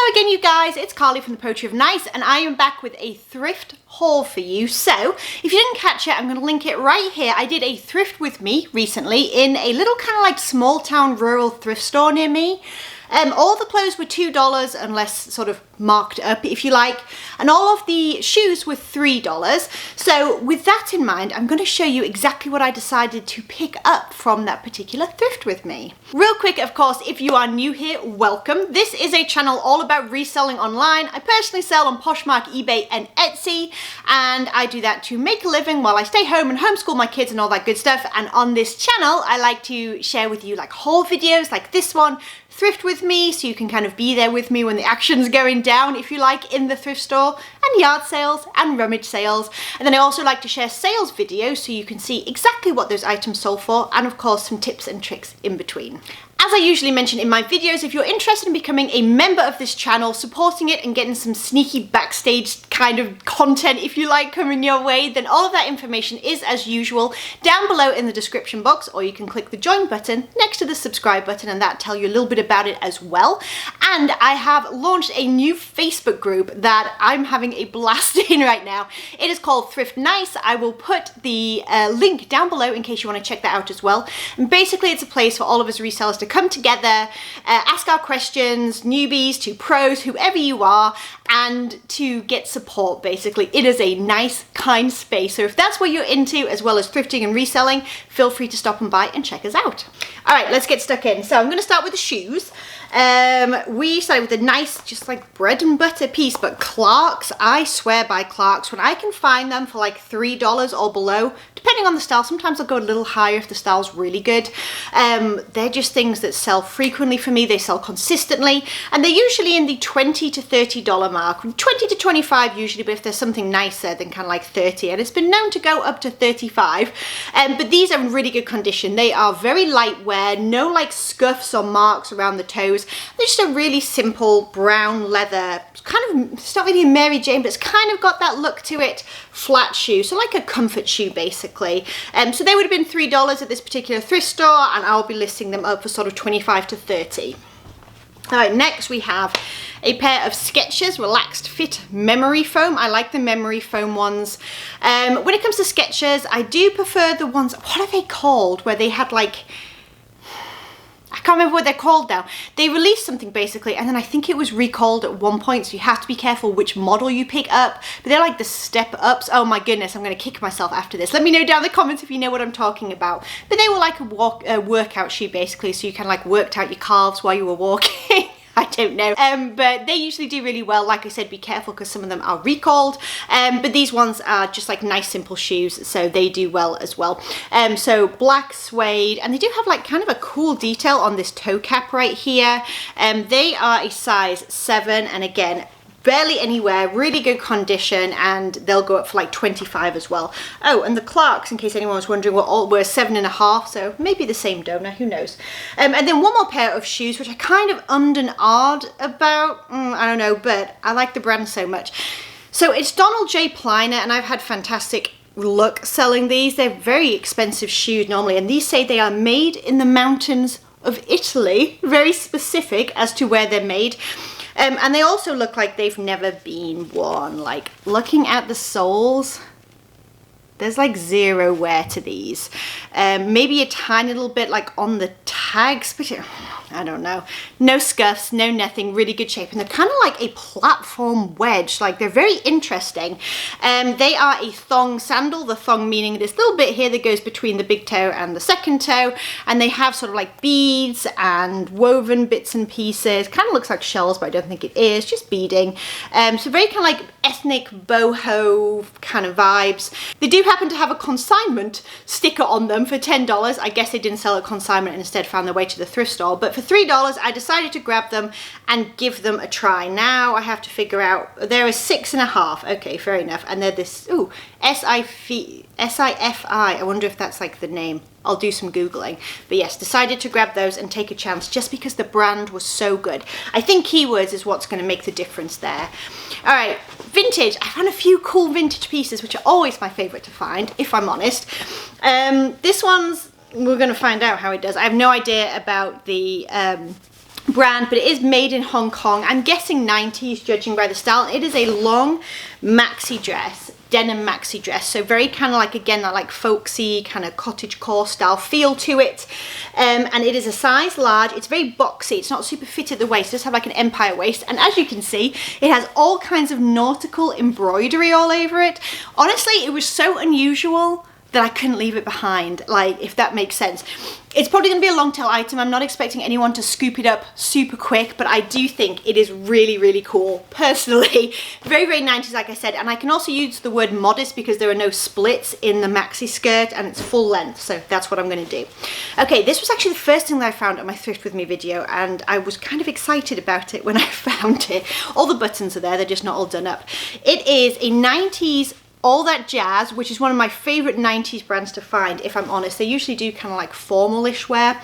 Hello again, you guys, it's Carly from the Poetry of Nice, and I am back with a thrift haul for you. So if you didn't catch it, I'm going to link it right here. I did a thrift with me recently in a little kind of like small town rural thrift store near me. All the clothes were $2 unless sort of marked up, if you like, and all of the shoes were $3. So with that in mind, I'm going to show you exactly what I decided to pick up from that particular thrift with me. Real quick, of course, if you are new here, welcome. This is a channel all about reselling online. I personally sell on Poshmark, eBay, and Etsy, and I do that to make a living while I stay home and homeschool my kids and all that good stuff. And on this channel, I like to share with you like haul videos like this one, thrift with me, so you can kind of be there with me when the action's going down, if you like, in the thrift store, and yard sales and rummage sales. And then I also like to share sales videos so you can see exactly what those items sold for, and of course some tips and tricks in between. As I usually mention in my videos, if you're interested in becoming a member of this channel, supporting it and getting some sneaky backstage kind of content, if you like, coming your way, then all of that information is, as usual, down below in the description box, or you can click the join button next to the subscribe button and that tell you a little bit about it as well. And I have launched a new Facebook group that I'm having a blast in right now. It is called Thrift Nice. I will put the link down below in case you want to check that out as well. And basically it's a place for all of us resellers to come together, ask our questions, newbies to pros, whoever you are, and to get support. Basically, it is a nice, kind space. So if that's what you're into, as well as thrifting and reselling, feel free to stop and by and check us out. All right, let's get stuck in. So I'm going to start with the shoes. We started with a nice, just like bread and butter piece, but Clarks, I swear by Clarks. When I can find them for like $3 or below, depending on the style, sometimes I'll go a little higher if the style's really good. They're just things that sell frequently for me. They sell consistently, and they're usually in the $20 to $30 mark, 20 to 25 usually, but if there's something nicer, then kind of like 30, and it's been known to go up to 35. But these are in really good condition. They are very light wear, no like scuffs or marks around the toes. They're just a really simple brown leather, kind of, it's not really a Mary Jane, but it's kind of got that look to it, flat shoe, so like a comfort shoe basically. So they would have been $3 at this particular thrift store, and I'll be listing them up for sort of 25 to 30. All right, next we have a pair of Skechers Relaxed Fit Memory Foam. I like the memory foam ones. When it comes to Skechers, I do prefer the ones, what are they called, where they had like, I can't remember what they're called now. They released something basically, and then I think it was recalled at one point, so you have to be careful which model you pick up. But they're like the step ups. Oh my goodness, I'm going to kick myself after this. Let me know down in the comments if you know what I'm talking about. But they were like a workout shoe basically, so you kind of like worked out your calves while you were walking. I don't know, but they usually do really well. Like I said, be careful because some of them are recalled, but these ones are just like nice simple shoes, so they do well as well. So black suede, and they do have like kind of a cool detail on this toe cap right here. They are a size 7, and again, barely anywhere, really good condition, and they'll go up for like 25 as well. Oh, and the Clarks, in case anyone was wondering, were 7.5, so maybe the same donor, who knows. And then one more pair of shoes, which I kind of ummed and ahed about, I don't know, but I like the brand so much. So it's J Pliner, and I've had fantastic luck selling these. They're very expensive shoes normally, and these say they are made in the mountains of Italy, very specific as to where they're made. And they also look like they've never been worn. Like, looking at the soles, there's like zero wear to these. Maybe a tiny little bit like on the tags, but I don't know. No scuffs, no nothing, really good shape. And they're kind of like a platform wedge. Like, they're very interesting. They are a thong sandal, the thong meaning this little bit here that goes between the big toe and the second toe. And they have sort of like beads and woven bits and pieces. Kind of looks like shells, but I don't think it is, just beading. So very kind of like ethnic boho kind of vibes. They do happen to have a consignment sticker on them for $10. I guess they didn't sell a consignment and instead found their way to the thrift store, but for $3 I decided to grab them and give them a try. Now I have to figure out, they're a 6.5, okay, fair enough, and they're this, ooh, SIFI, I wonder if that's like the name. I'll do some Googling. But yes, decided to grab those and take a chance just because the brand was so good. I think keywords is what's going to make the difference there. All right, vintage. I found a few cool vintage pieces, which are always my favorite to find, if I'm honest. This one's, we're going to find out how it does. I have no idea about the brand, but it is made in Hong Kong. I'm guessing 90s judging by the style. It is a long maxi dress, denim maxi dress, so very kind of like, again, that like folksy kind of cottagecore style feel to it, and it is a size large. It's very boxy, it's not super fit at the waist, it does have like an empire waist, and as you can see, it has all kinds of nautical embroidery all over it. Honestly, it was so unusual that I couldn't leave it behind, like, if that makes sense. It's probably going to be a long tail item. I'm not expecting anyone to scoop it up super quick, but I do think it is really, really cool, personally. Very, very 90s, like I said, and I can also use the word modest because there are no splits in the maxi skirt and it's full length, so that's what I'm going to do. Okay, this was actually the first thing that I found on my Thrift With Me video, and I was kind of excited about it when I found it. All the buttons are there, they're just not all done up. It is a 90s All That Jazz, which is one of my favorite 90s brands to find, if I'm honest. They usually do kind of like formalish wear.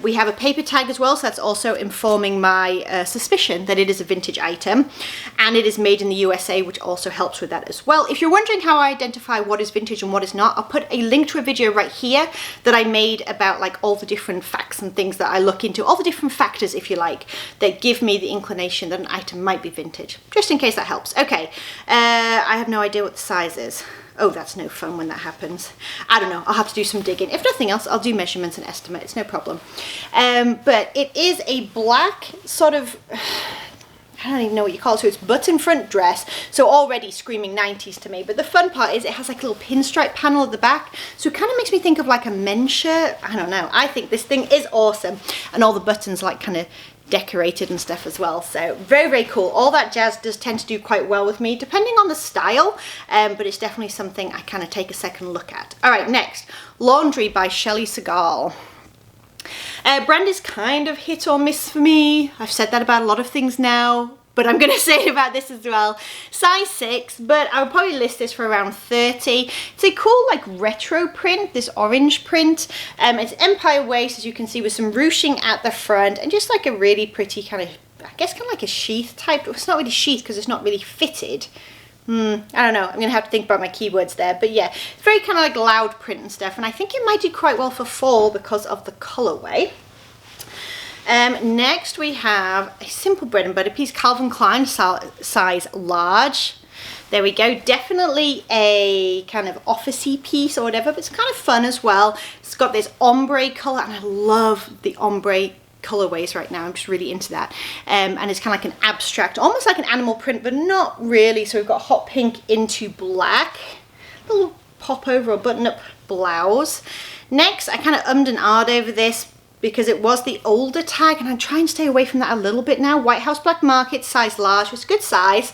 We have a paper tag as well, so that's also informing my suspicion that it is a vintage item. And it is made in the USA, which also helps with that as well. If you're wondering how I identify what is vintage and what is not, I'll put a link to a video right here that I made about like all the different facts and things that I look into, all the different factors, if you like, that give me the inclination that an item might be vintage, just in case that helps. Okay, I have no idea what the size is. Oh, that's no fun when that happens. I don't know, I'll have to do some digging. If nothing else, I'll do measurements and estimates, no problem. But it is a black sort of, I don't even know what you call it, so it's button front dress, so already screaming 90s to me. But the fun part is it has like a little pinstripe panel at the back, so it kind of makes me think of like a men's shirt. I don't know, I think this thing is awesome, and all the buttons like kind of decorated and stuff as well, so very, very cool. All That Jazz does tend to do quite well with me, depending on the style, but it's definitely something I kind of take a second look at. All right, next, Laundry by Shelley Segal. Brand is kind of hit or miss for me. I've said that about a lot of things now, but I'm going to say it about this as well. Size 6, but I would probably list this for around 30. It's a cool like retro print, this orange print. It's empire waist, as you can see, with some ruching at the front, and just like a really pretty kind of, I guess kind of like a sheath type. It's not really sheath because it's not really fitted. I don't know, I'm gonna have to think about my keywords there, but yeah, it's very kind of like loud print and stuff, and I think it might do quite well for fall because of the colorway. Next we have a simple bread and butter piece, Calvin Klein, size large. There we go, definitely a kind of officey piece or whatever, but it's kind of fun as well. It's got this ombre color, and I love the ombre colorways right now. I'm just really into that, and it's kind of like an abstract, almost like an animal print, but not really. So we've got hot pink into black, little pop over or button up blouse. Next, I kind of ummed and ahed over this because it was the older tag, and I'm trying to stay away from that a little bit now. White House Black Market, size large, which is a good size.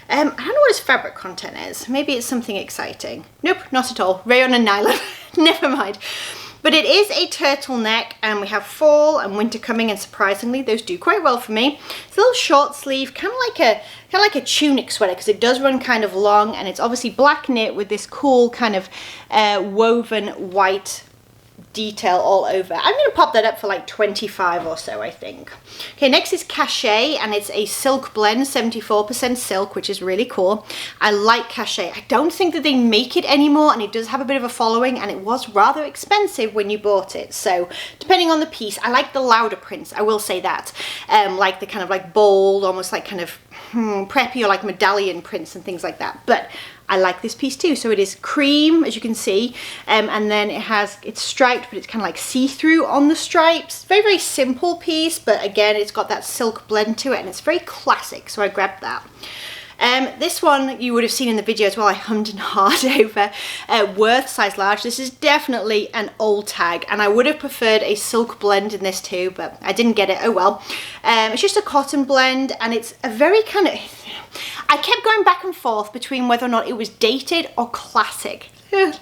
I don't know what its fabric content is. Maybe it's something exciting. Nope, not at all. Rayon and nylon. Never mind. But it is a turtleneck, and we have fall and winter coming, and surprisingly those do quite well for me. It's a little short sleeve, kind of like a tunic sweater, because it does run kind of long, and it's obviously black knit with this cool kind of woven white detail all over. I'm going to pop that up for like 25 or so, I think. Okay, next is Cachet, and it's a silk blend, 74% silk, which is really cool. I like Cachet. I don't think that they make it anymore, and it does have a bit of a following, and it was rather expensive when you bought it. So depending on the piece, I like the louder prints, I will say that. Like the kind of like bold, almost like kind of preppy or like medallion prints and things like that. But I like this piece too. So it is cream, as you can see, and then it's striped, but it's kind of like see-through on the stripes. Very, very simple piece, but again, it's got that silk blend to it, and it's very classic, so I grabbed that. This one you would have seen in the video as well. I hummed and hawed over. Worth, size large. This is definitely an old tag, and I would have preferred a silk blend in this too, but I didn't get it. Oh well. It's just a cotton blend, and it's a very kind of, I kept going back and forth between whether or not it was dated or classic.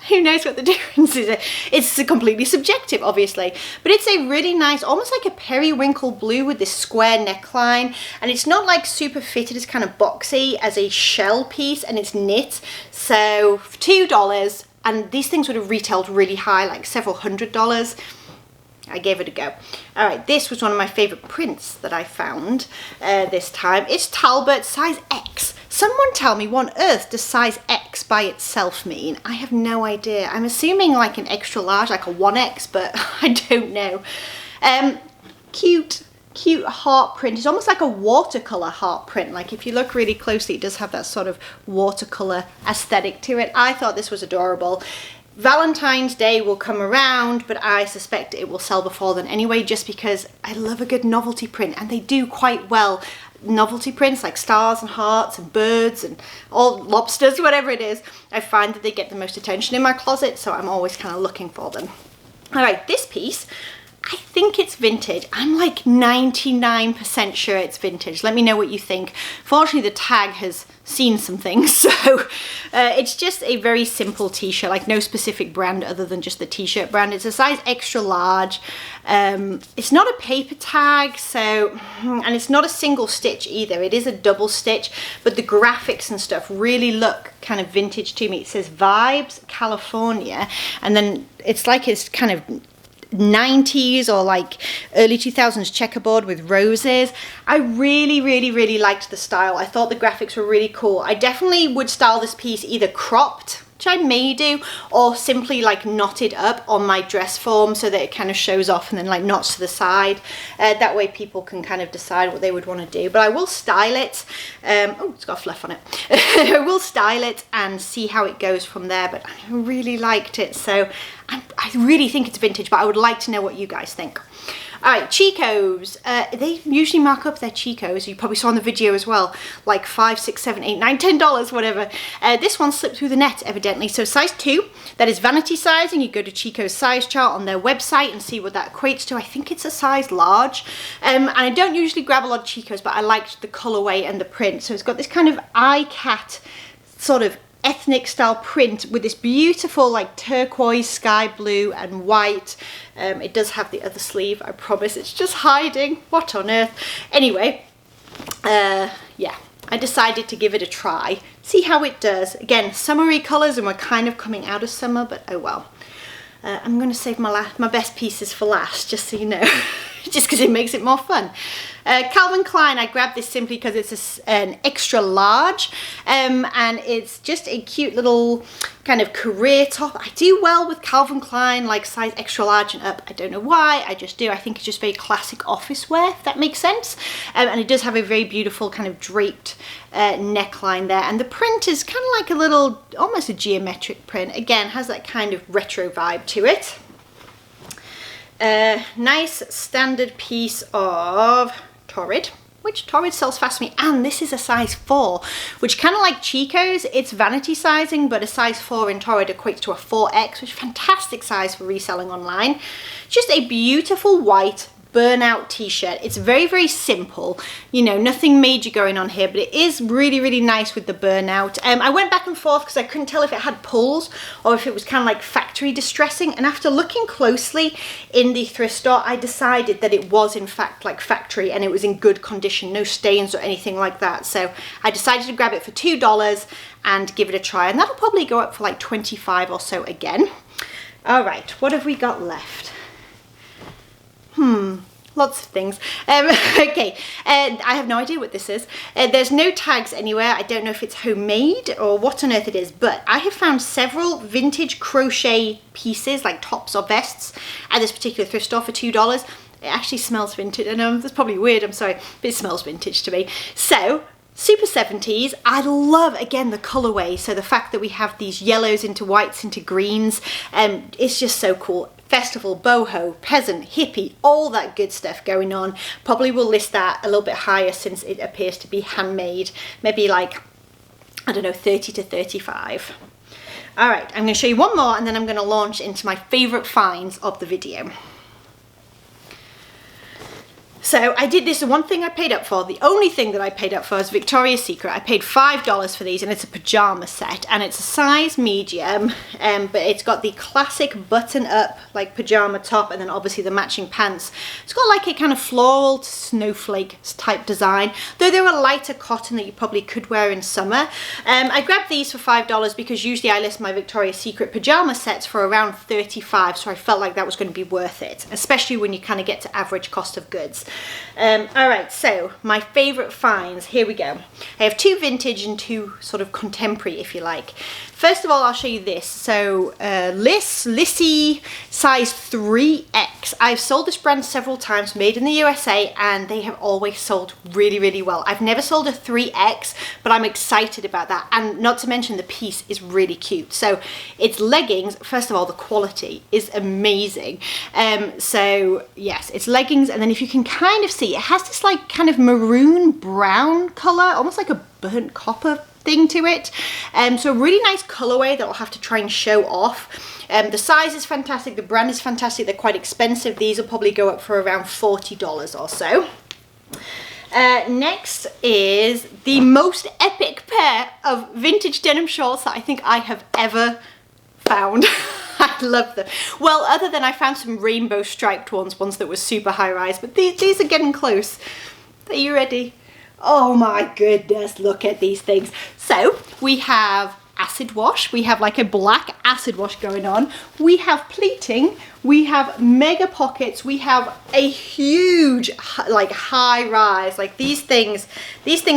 Who knows what the difference is? It's completely subjective, obviously, but it's a really nice, almost like a periwinkle blue with this square neckline, and it's not like super fitted, it's kind of boxy as a shell piece, and it's knit. So for $2, and these things would have retailed really high, like several $100s. I gave it a go. All right, this was one of my favorite prints that I found this time. It's Talbot, size X. Someone tell me what on earth does size X by itself mean? I have no idea. I'm assuming like an extra large, like a 1X, but I don't know. Cute cute heart print. It's almost like a watercolor heart print. Like if you look really closely, it does have that sort of watercolor aesthetic to it. I thought this was adorable. Valentine's Day will come around, but I suspect it will sell before then anyway, just because I love a good novelty print, and they do quite well. Novelty prints like stars and hearts and birds and all lobsters, whatever it is, I find that they get the most attention in my closet, so I'm always kind of looking for them. All right, this piece, I think it's vintage. I'm like 99% sure it's vintage. Let me know what you think. Fortunately, the tag has seen some things, so it's just a very simple t-shirt, like no specific brand other than just the t-shirt brand. It's a size extra large. It's not a paper tag, so, and it's not a single stitch either. It is a double stitch, but the graphics and stuff really look kind of vintage to me. It says Vibes California, and then it's like it's kind of 90s or like early 2000s checkerboard with roses. I really liked the style. I thought the graphics were really cool. I definitely would style this piece either cropped, which I may do, or simply like knotted up on my dress form so that it kind of shows off and then like knots to the side. That way people can kind of decide what they would want to do. But I will style it. Oh, it's got fluff on it. I will style it and see how it goes from there. But I really liked it. So I really think it's vintage, but I would like to know what you guys think. All right, Chicos. They usually mark up their Chicos. You probably saw in the video as well, like $5, $6, $7, $8, $9, $10, whatever. This one slipped through the net, evidently. So size 2, that is vanity sizing. You go to Chico's size chart on their website and see what that equates to. I think it's a size large. And I don't usually grab a lot of Chicos, but I liked the colorway and the print. So it's got this kind of eye-cat sort of ethnic style print with this beautiful like turquoise, sky blue and white. It does have the other sleeve, I promise. It's just hiding. What on earth? Anyway, yeah, I decided to give it a try, see how it does. Again, summery colors, and we're kind of coming out of summer, but oh well. I'm going to save my best pieces for last, just so you know, just because it makes it more fun. Calvin Klein, I grabbed this simply because it's an extra large, and it's just a cute little kind of career top. I do well with Calvin Klein, like size extra large and up. I don't know why, I just do. I think it's just very classic office wear, if that makes sense. And it does have a very beautiful kind of draped neckline there, and the print is kind of like a little, almost a geometric print. Again, has that kind of retro vibe to it. Nice standard piece of Torrid, which Torrid sells fast for me, and this is a size 4, which kind of like Chico's, it's vanity sizing, but a size 4 in Torrid equates to a 4X, which is a fantastic size for reselling online. Just a beautiful white burnout t-shirt. It's very simple, you know, nothing major going on here, but it is really nice with the burnout. I went back and forth because I couldn't tell if it had pulls or if it was kind of like factory distressing, and after looking closely in the thrift store, I decided that it was in fact like factory and it was in good condition, no stains or anything like that. So I decided to grab it for $2 and give it a try, and that'll probably go up for like 25 or so again. All right, what have we got left? Lots of things. Okay, I have no idea what this is. There's no tags anywhere. I don't know if it's homemade or what on earth it is, but I have found several vintage crochet pieces, like tops or vests, at this particular thrift store for $2. It actually smells vintage. I know that's probably weird, I'm sorry, but it smells vintage to me. So, super 70s. I love, again, the colorway. So the fact that we have these yellows into whites into greens, it's just so cool. Festival, boho, peasant, hippie, all that good stuff going on. Probably will list that a little bit higher since it appears to be handmade. Maybe like, I don't know, 30 to 35. All right, I'm going to show you one more and then I'm going to launch into my favorite finds of the video. So I did this, the one thing I paid up for, the only thing that I paid up for is Victoria's Secret. I paid $5 for these, and it's a pajama set, and it's a size medium, but it's got the classic button up like pajama top and then obviously the matching pants. It's got like a kind of floral snowflake type design, though they're a lighter cotton that you probably could wear in summer. I grabbed these for $5 because usually I list my Victoria's Secret pajama sets for around $35, so I felt like that was going to be worth it, especially when you kind of get to average cost of goods. All right, so my favorite finds, here we go. I have two vintage and two sort of contemporary, if you like. First of all, I'll show you this. So Lysse size 3X. I've sold this brand several times, made in the USA, and they have always sold really, really well. I've never sold a 3X, but I'm excited about that. And not to mention the piece is really cute. So it's leggings. First of all, the quality is amazing. So yes, it's leggings. And then if you can kind of see, it has this like kind of maroon brown color, almost like a burnt copper thing to it. So a really nice colorway that I'll have to try and show off. The size is fantastic, the brand is fantastic, they're quite expensive. These will probably go up for around $40 or so. Next is the most epic pair of vintage denim shorts that I think I have ever found. I love them. Well, other than I found some rainbow striped ones that were super high rise, but these are getting close. Are you ready? Oh my goodness, look at these things. So we have acid wash, we have like a black acid wash going on, we have pleating, we have mega pockets, we have a huge like high rise. Like these things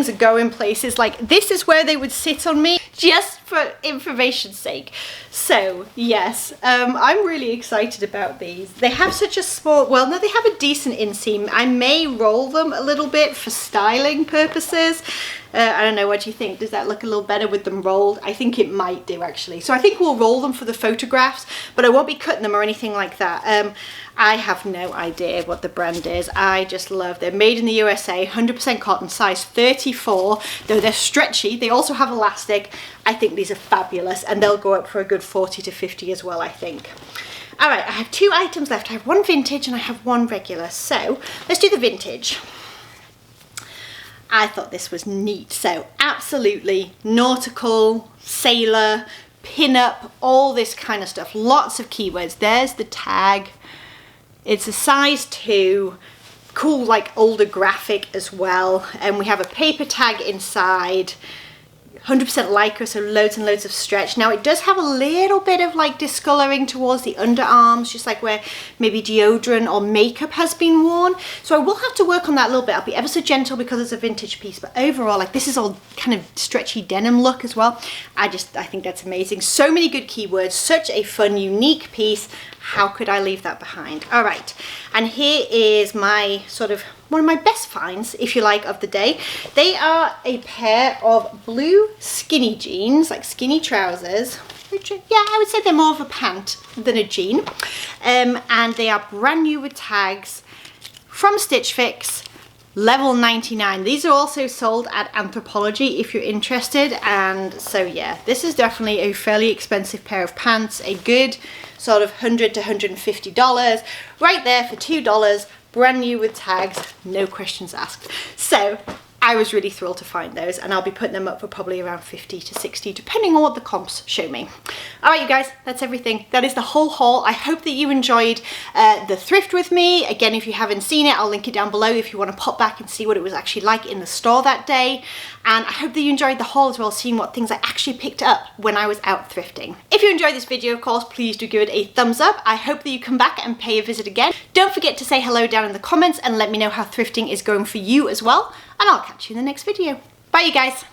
are going places. Like this is where they would sit on me, just for information's sake. So yes, I'm really excited about these. They have such a small, well no, they have a decent inseam. I may roll them a little bit for styling purposes. I don't know, what do you think? Does that look a little better with them rolled? I think it might do actually. So I think we'll roll them for the photographs, but I won't be cutting them or anything like that. I have no idea what the brand is. I just love, they're made in the USA, 100% cotton, size 34, though they're stretchy. They also have elastic. I think these are fabulous, and they'll go up for a good 40 to 50 as well, I think. All right, I have two items left. I have one vintage and I have one regular. So let's do the vintage. I thought this was neat. So absolutely nautical, sailor, pin-up, all this kind of stuff. Lots of keywords. There's the tag. It's a size 2. Cool, like older graphic as well. And we have a paper tag inside. 100% lycra, so loads and loads of stretch. Now it does have a little bit of like discoloring towards the underarms, just like where maybe deodorant or makeup has been worn. So I will have to work on that a little bit. I'll be ever so gentle because it's a vintage piece, but overall, like this is all kind of stretchy denim look as well. I think that's amazing. So many good keywords, such a fun, unique piece. How could I leave that behind? All right, and here is my sort of one of my best finds, if you like, of the day. They are a pair of blue skinny jeans, like skinny trousers, which, yeah, I would say they're more of a pant than a jean. And they are brand new with tags from Stitch Fix, level 99. These are also sold at Anthropologie if you're interested. And so yeah, this is definitely a fairly expensive pair of pants, a good sort of $100 to $150, right there for $2, brand new with tags, no questions asked. So I was really thrilled to find those, and I'll be putting them up for probably around 50 to 60, depending on what the comps show me. All right, you guys, that's everything. That is the whole haul. I hope that you enjoyed the thrift with me. Again, if you haven't seen it, I'll link it down below if you want to pop back and see what it was actually like in the store that day. And I hope that you enjoyed the haul as well, seeing what things I actually picked up when I was out thrifting. If you enjoyed this video, of course, please do give it a thumbs up. I hope that you come back and pay a visit again. Don't forget to say hello down in the comments and let me know how thrifting is going for you as well. And I'll catch you in the next video. Bye, you guys.